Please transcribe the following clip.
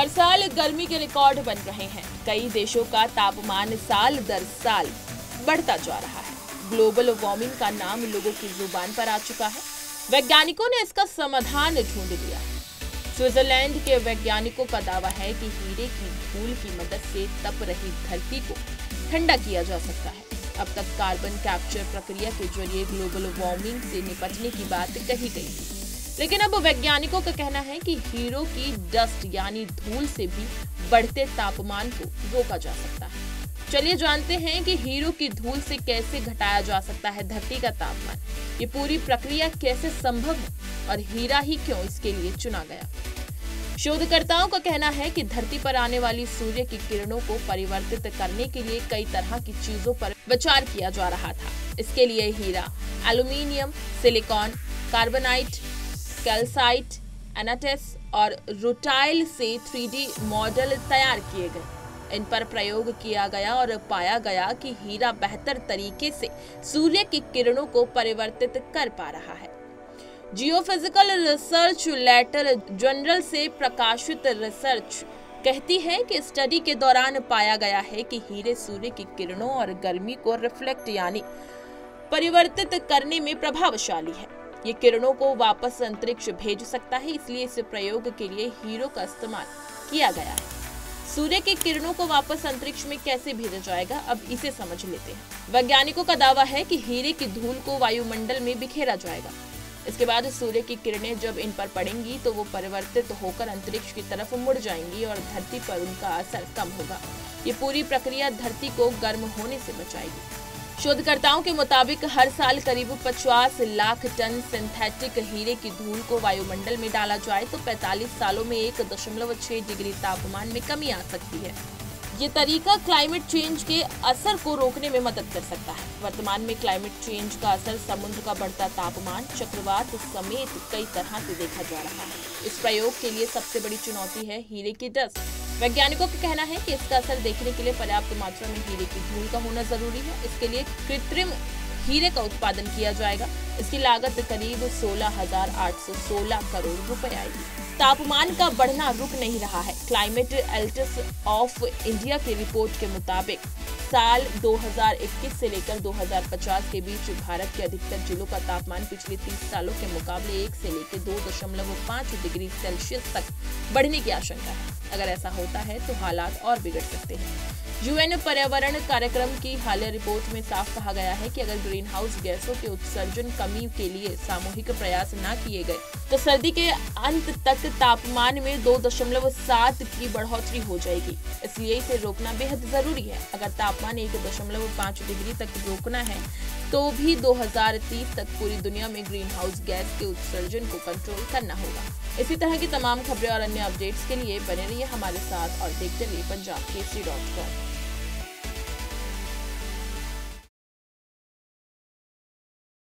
हर साल गर्मी के रिकॉर्ड बन रहे हैं। कई देशों का तापमान साल दर साल बढ़ता जा रहा है। ग्लोबल वार्मिंग का नाम लोगों की जुबान पर आ चुका है। वैज्ञानिकों ने इसका समाधान ढूंढ लिया है। स्विट्जरलैंड के वैज्ञानिकों का दावा है कि हीरे की धूल की मदद से तप रही धरती को ठंडा किया जा सकता है। अब तक कार्बन कैप्चर प्रक्रिया के जरिए ग्लोबल वार्मिंग से निपटने की बात कही गई थी, लेकिन अब वैज्ञानिकों का कहना है कि हीरो की डस्ट यानी धूल से भी बढ़ते तापमान को रोका जा सकता है। चलिए जानते हैं कि हीरो की धूल से कैसे घटाया जा सकता है धरती का तापमान। ये पूरी प्रक्रिया कैसे संभव है और हीरा ही क्यों इसके लिए चुना गया। शोधकर्ताओं का कहना है कि धरती पर आने वाली सूर्य की किरणों को परिवर्तित करने के लिए कई तरह की चीजों पर विचार किया जा रहा था। इसके लिए हीरा, एल्यूमिनियम, सिलिकॉन, कार्बोनाइट, कैल्साइट, एनाटेस और रूटाइल से 3D मॉडल तैयार किए गए। इन पर प्रयोग किया गया और पाया गया कि हीरा बेहतर तरीके से सूर्य की किरणों को परिवर्तित कर पा रहा है। जियोफिजिकल रिसर्च लेटर जर्नल से प्रकाशित रिसर्च कहती है कि स्टडी के दौरान पाया गया है कि हीरे सूर्य की किरणों और गर्मी को रिफ्लेक्ट यानी परिवर्तित करने में प्रभावशाली है। ये किरणों को वापस अंतरिक्ष भेज सकता है, इसलिए इस प्रयोग के लिए हीरो का इस्तेमाल किया गया है। सूर्य की किरणों को वापस अंतरिक्ष में कैसे भेजा जाएगा, अब इसे समझ लेते हैं। वैज्ञानिकों का दावा है कि हीरे की धूल को वायुमंडल में बिखेरा जाएगा। इसके बाद सूर्य की किरणें जब इन पर पड़ेंगी तो वो परिवर्तित होकर अंतरिक्ष की तरफ मुड़ जाएंगी और धरती पर उनका असर कम होगा। ये पूरी प्रक्रिया धरती को गर्म होने से बचाएगी। शोधकर्ताओं के मुताबिक हर साल करीब 50 लाख टन सिंथेटिक हीरे की धूल को वायुमंडल में डाला जाए तो 45 सालों में 1.6 डिग्री तापमान में कमी आ सकती है। ये तरीका क्लाइमेट चेंज के असर को रोकने में मदद कर सकता है। वर्तमान में क्लाइमेट चेंज का असर समुद्र का बढ़ता तापमान, चक्रवात समेत कई तरह से देखा जा रहा है। इस प्रयोग के लिए सबसे बड़ी चुनौती है हीरे की डस्ट। वैज्ञानिकों का कहना है कि इसका असर देखने के लिए पर्याप्त मात्रा में हीरे की धूल का होना जरूरी है। इसके लिए कृत्रिम हीरे का उत्पादन किया जाएगा। इसकी लागत करीब 16,816 करोड़ रुपए आएगी। तापमान का बढ़ना रुक नहीं रहा है। क्लाइमेट एटलस ऑफ इंडिया की रिपोर्ट के मुताबिक साल 2021 से लेकर 2050 के बीच भारत के अधिकतर जिलों का तापमान पिछले 30 सालों के मुकाबले 1 से लेकर 2.5 डिग्री सेल्सियस तक बढ़ने की आशंका है। अगर ऐसा होता है तो हालात और बिगड़ सकते हैं। यूएन पर्यावरण कार्यक्रम की हालिया रिपोर्ट में साफ कहा गया है कि अगर ग्रीन हाउस गैसों के उत्सर्जन कमी के लिए सामूहिक प्रयास न किए गए तो सर्दी के अंत तक तापमान में 2.7 की बढ़ोतरी हो जाएगी। इसलिए इसे रोकना बेहद जरूरी है। अगर तापमान 1.5 डिग्री तक रोकना है तो भी 2030 तक पूरी दुनिया में ग्रीन हाउस गैस के उत्सर्जन को कंट्रोल करना होगा। इसी तरह की तमाम खबरें और अन्य अपडेट्स के लिए बने रहिए हमारे साथ और देखते रहिए पंजाब केसरी.com।